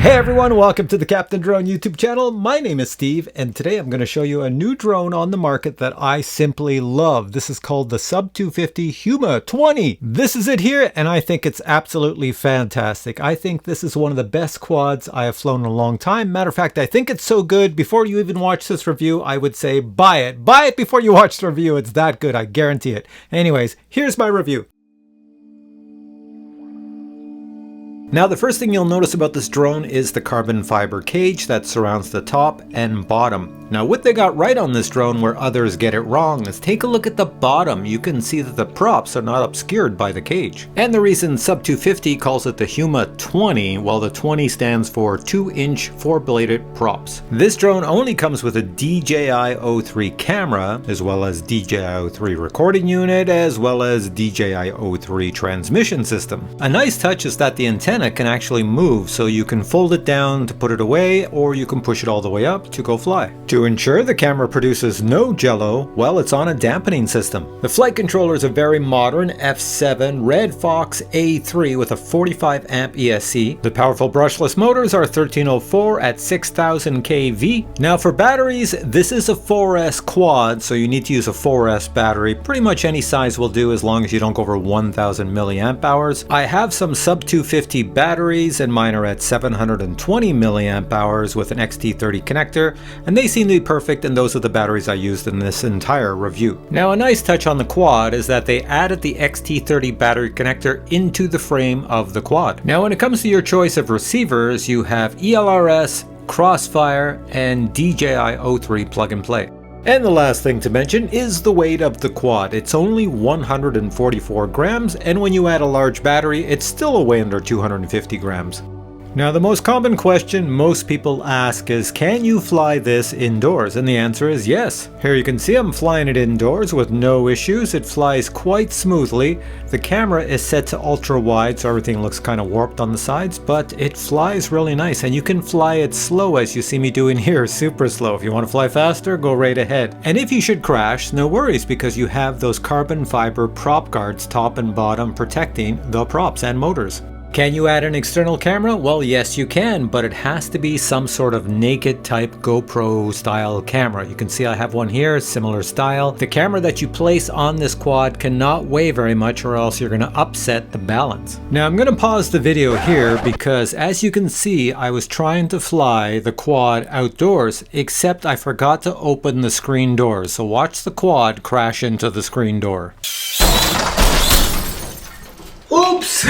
Hey everyone, welcome to the Captain Drone YouTube channel. My name is Steve, and today I'm going to show you a new drone on the market that I simply love. This is called the Sub250 Huma 20. This is it here, and I think it's absolutely fantastic. I think this is one of the best quads I have flown in a long time. Matter of fact, I think it's so good, before you even watch this review, I would say buy it. Buy it before you watch the review. It's that good, I guarantee it. Anyways, here's my review. Now, the first thing you'll notice about this drone is the carbon fiber cage that surrounds the top and bottom. Now, what they got right on this drone where others get it wrong is take a look at the bottom. You can see that the props are not obscured by the cage. And the reason Sub250 calls it the Huma 20, well, the 20 stands for 2-inch 4-bladed props. This drone only comes with a DJI-03 camera, as well as DJI-03 recording unit, as well as DJI-03 transmission system. A nice touch is that the antenna can actually move, so you can fold it down to put it away, or you can push it all the way up to go fly. To ensure the camera produces no jello, well, it's on a dampening system. The flight controller is a very modern F7 Red Fox A3 with a 45 amp ESC. The powerful brushless motors are 1304 at 6000 kV. Now for batteries, this is a 4S quad, so you need to use a 4S battery. Pretty much any size will do as long as you don't go over 1000 milliamp hours. I have some Sub250 batteries, and mine are at 720 milliamp hours with an XT30 connector, and they seem to be perfect, and those are the batteries I used in this entire review. Now, a nice touch on the quad is that they added the XT30 battery connector into the frame of the quad. Now, when it comes to your choice of receivers, you have ELRS, Crossfire, and DJI-03 plug and play. And the last thing to mention is the weight of the quad. It's only 144 grams, and when you add a large battery, it's still a way under 250 grams. Now, the most common question most people ask is, can you fly this indoors? And the answer is yes. Here you can see I'm flying it indoors with no issues. It flies quite smoothly. The camera is set to ultra wide, so everything looks kind of warped on the sides, but it flies really nice, and you can fly it slow as you see me doing here, super slow. If you want to fly faster, go right ahead. And if you should crash, no worries, because you have those carbon fiber prop guards top and bottom protecting the props and motors. Can you add an external camera? Well, yes you can, but it has to be some sort of naked type GoPro style camera. You can see I have one here, similar style. The camera that you place on this quad cannot weigh very much, or else you're going to upset the balance. Now, I'm going to pause the video here because, as you can see, I was trying to fly the quad outdoors, except I forgot to open the screen doors. So watch the quad crash into the screen door. Oops!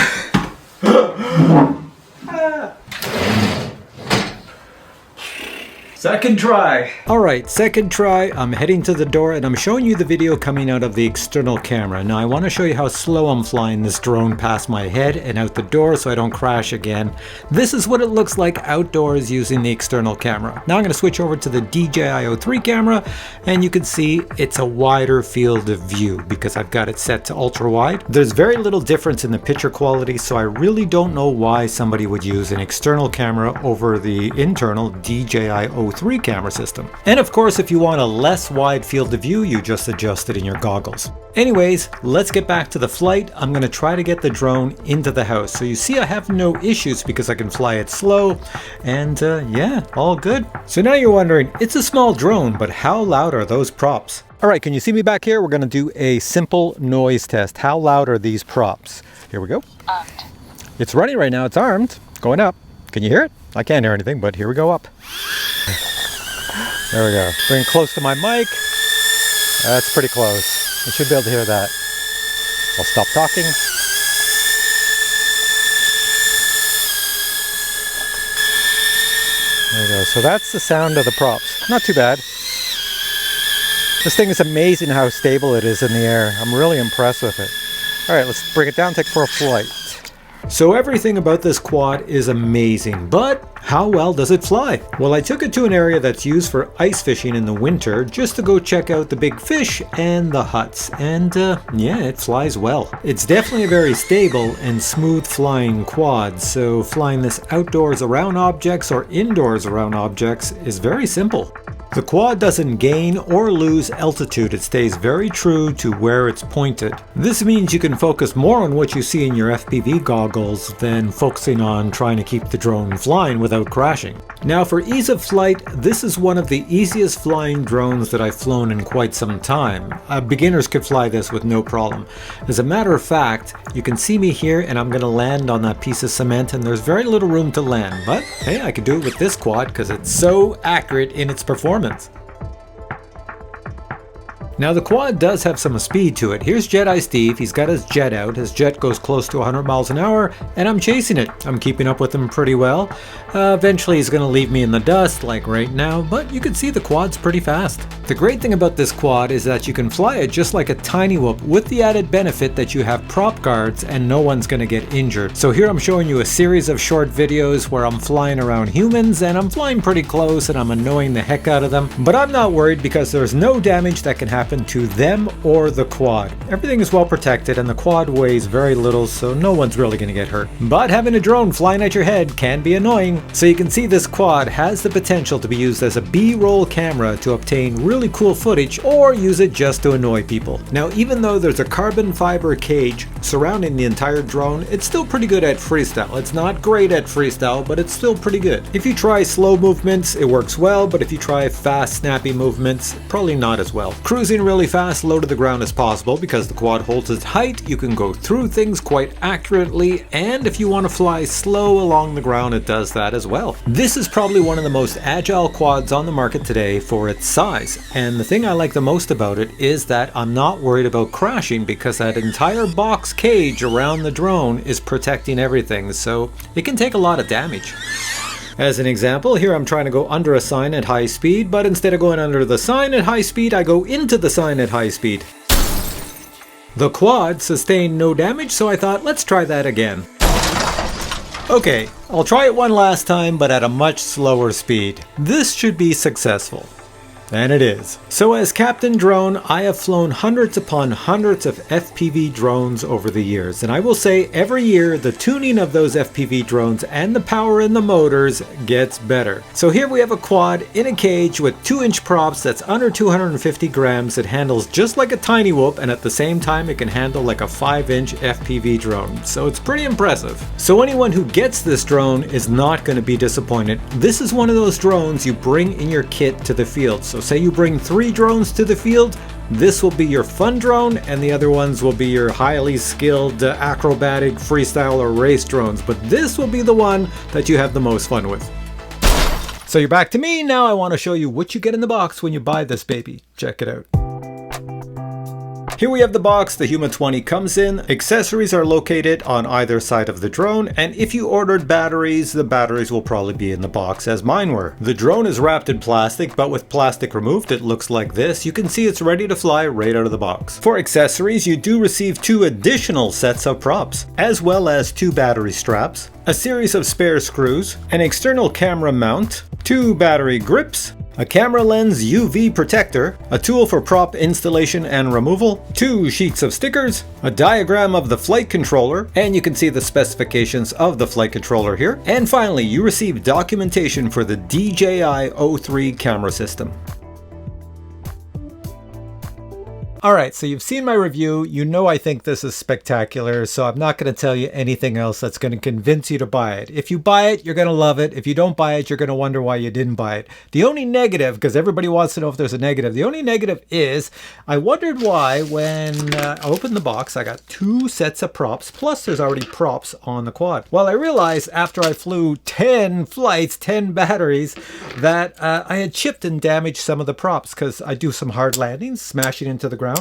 Second try. Alright, second try. I'm heading to the door, and I'm showing you the video coming out of the external camera. Now, I want to show you how slow I'm flying this drone past my head and out the door so I don't crash again. This is what it looks like outdoors using the external camera. Now I'm going to switch over to the DJI-03 camera, and you can see it's a wider field of view because I've got it set to ultra wide. There's very little difference in the picture quality, so I really don't know why somebody would use an external camera over the internal DJI-03 camera system. And of course, if you want a less wide field of view, you just adjust it in your goggles. Anyways, let's get back to the flight. I'm going to try to get the drone into the house. So you see I have no issues because I can fly it slow, and yeah, all good. So now you're wondering, it's a small drone, but how loud are those props? All right, can you see me back here? We're going to do a simple noise test. How loud are these props? Here we go. Armed. It's running right now. It's armed. Going up. Can you hear it? I can't hear anything, but here we go up. There we go. Bring it close to my mic. That's pretty close. You should be able to hear that. I'll stop talking. There we go. So that's the sound of the props. Not too bad. This thing is amazing how stable it is in the air. I'm really impressed with it. All right, let's bring it down, take it for a flight. So everything about this quad is amazing, but how well does it fly? Well, I took it to an area that's used for ice fishing in the winter just to go check out the big fish and the huts, and yeah, it flies well. It's definitely a very stable and smooth flying quad, so flying this outdoors around objects or indoors around objects is very simple. The quad doesn't gain or lose altitude, it stays very true to where it's pointed. This means you can focus more on what you see in your FPV goggles than focusing on trying to keep the drone flying without crashing. Now for ease of flight, this is one of the easiest flying drones that I've flown in quite some time. Beginners could fly this with no problem. As a matter of fact, you can see me here and I'm going to land on that piece of cement and there's very little room to land, but hey, I could do it with this quad because it's so accurate in its performance. Now the quad does have some speed to it. Here's Jedi Steve, he's got his jet out, his jet goes close to 100 miles an hour and I'm chasing it. I'm keeping up with him pretty well. Eventually he's going to leave me in the dust like right now, but you can see the quad's pretty fast. The great thing about this quad is that you can fly it just like a tiny whoop with the added benefit that you have prop guards and no one's going to get injured. So here I'm showing you a series of short videos where I'm flying around humans and I'm flying pretty close and I'm annoying the heck out of them. But I'm not worried because there's no damage that can happen to them or the quad. Everything is well protected and the quad weighs very little, so no one's really going to get hurt. But having a drone flying at your head can be annoying. So you can see this quad has the potential to be used as a B-roll camera to obtain really cool footage or use it just to annoy people. Now even though there's a carbon fiber cage surrounding the entire drone, it's still pretty good at freestyle. It's not great at freestyle, but it's still pretty good. If you try slow movements, it works well, but if you try fast, snappy movements, probably not as well. Cruising really fast, low to the ground as possible because the quad holds its height, you can go through things quite accurately, and if you want to fly slow along the ground, it does that as well. This is probably one of the most agile quads on the market today for its size, and the thing I like the most about it is that I'm not worried about crashing because that entire box cage around the drone is protecting everything, so it can take a lot of damage. As an example, here I'm trying to go under a sign at high speed, but instead of going under the sign at high speed, I go into the sign at high speed. The quad sustained no damage, so I thought, let's try that again. Okay, I'll try it one last time, but at a much slower speed. This should be successful. And it is. So as Captain Drone, I have flown hundreds upon hundreds of FPV drones over the years, and I will say every year the tuning of those FPV drones and the power in the motors gets better. So here we have a quad in a cage with 2-inch props that's under 250 grams. It handles just like a tiny whoop, and at the same time it can handle like a 5-inch FPV drone. So it's pretty impressive. So anyone who gets this drone is not going to be disappointed. This is one of those drones you bring in your kit to the field. So say you bring 3 drones to the field, this will be your fun drone and the other ones will be your highly skilled acrobatic freestyle or race drones, but this will be the one that you have the most fun with. So you're back to me. Now I want to show you what you get in the box when you buy this baby. Check it out. Here we have the box the Huma 20 comes in. Accessories are located on either side of the drone, and if you ordered batteries, the batteries will probably be in the box as mine were. The drone is wrapped in plastic, but with plastic removed it looks like this. You can see it's ready to fly right out of the box. For accessories, you do receive 2 additional sets of props, as well as 2 battery straps, a series of spare screws, an external camera mount, 2 battery grips, a camera lens UV protector, a tool for prop installation and removal, 2 sheets of stickers, a diagram of the flight controller, and you can see the specifications of the flight controller here, and finally you receive documentation for the DJI-03 camera system. Alright, so you've seen my review, you know I think this is spectacular, so I'm not going to tell you anything else that's going to convince you to buy it. If you buy it, you're going to love it. If you don't buy it, you're going to wonder why you didn't buy it. The only negative, because everybody wants to know if there's a negative, the only negative is, I wondered why when I opened the box, I got 2 sets of props, plus there's already props on the quad. Well, I realized after I flew 10 flights, 10 batteries, that I had chipped and damaged some of the props, because I do some hard landings, smashing into the ground.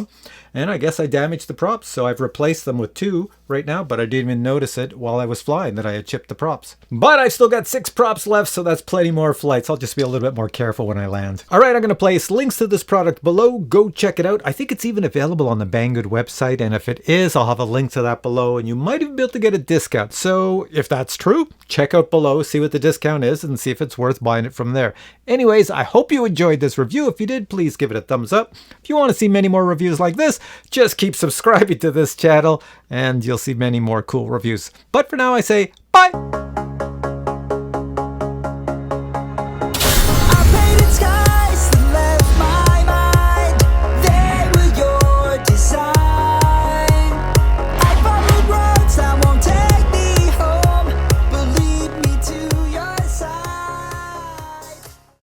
And I guess I damaged the props, so I've replaced them with 2 right now, but I didn't even notice it while I was flying that I had chipped the props. But I've still got 6 props left, so that's plenty more flights. I'll just be a little bit more careful when I land. Alright, I'm going to place links to this product below. Go check it out. I think it's even available on the Banggood website, and if it is, I'll have a link to that below, and you might even be able to get a discount. So if that's true, check out below, see what the discount is, and see if it's worth buying it from there. Anyways, I hope you enjoyed this review. If you did, please give it a thumbs up. If you want to see many more reviews like this, just keep subscribing to this channel and you'll see many more cool reviews. But for now I say bye!